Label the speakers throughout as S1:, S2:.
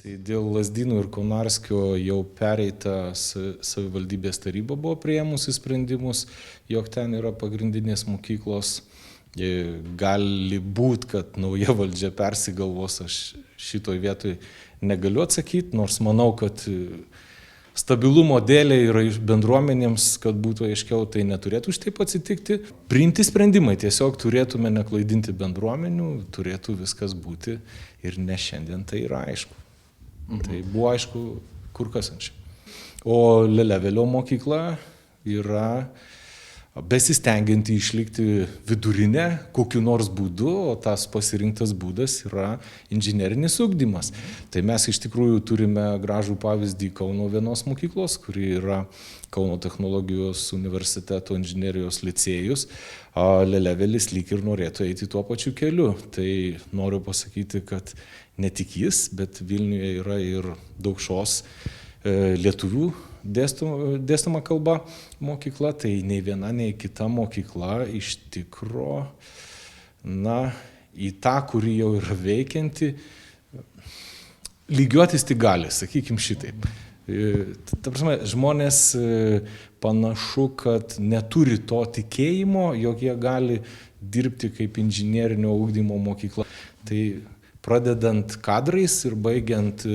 S1: Tai dėl Lazdynų ir Konarskio jau pereita savivaldybės taryba buvo priėmusi sprendimus, jog ten yra pagrindinės mokyklos. Gali būti, kad nauja valdžia persigalvos, aš šitoj vietoj negaliu atsakyti, nors manau, kad stabilumo dėlė yra iš bendruomenėms, kad būtų aiškiau, tai neturėtų šitaip atsitikti. Priimti sprendimai, tiesiog turėtume neklaidinti bendruomenių, turėtų viskas būti ir ne šiandien tai yra aišku. Tai buvo aišku kur kas anksčiau. O Lelevelio mokykla yra besistengianti išlikti vidurinę kokiu nors būdu, o tas pasirinktas būdas yra inžinerinis ugdymas. Tai mes iš tikrųjų turime gražų pavyzdį Kauno vienos mokyklos, kuri yra Kauno technologijos universiteto inžinerijos licėjus. Lelevelis lyg ir norėtų eiti tuo pačiu keliu. Tai noriu pasakyti, kad ne tik jis, bet Vilniuje yra ir Daukšos lietuvių dėstoma kalba mokykla, tai nei viena, nei kita mokykla iš tikro, į tą, kuri jau yra veikianti, lygiuotis tik gali, sakykim šitaip. Ta prasme, žmonės panašu, kad neturi to tikėjimo, jog jie gali dirbti kaip inžinerinio ugdymo mokykla. Tai pradedant kadrais ir baigiant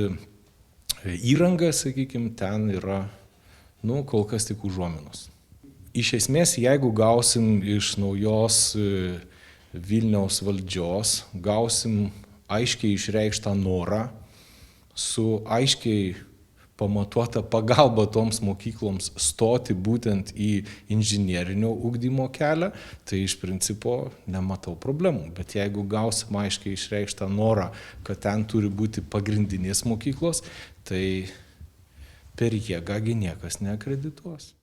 S1: įrangą, sakykim, ten yra, kol kas tik užuominos. Iš esmės, jeigu gausim iš naujos Vilniaus valdžios, gausim aiškiai išreikštą norą, su aiškiai pamatuota pagalba toms mokykloms stoti būtent į inžinerinio ugdymo kelią, tai iš principo nematau problemų. Bet jeigu gausim aiškiai išreikštą norą, kad ten turi būti pagrindinės mokyklos, tai per jėgą niekas neakredituos.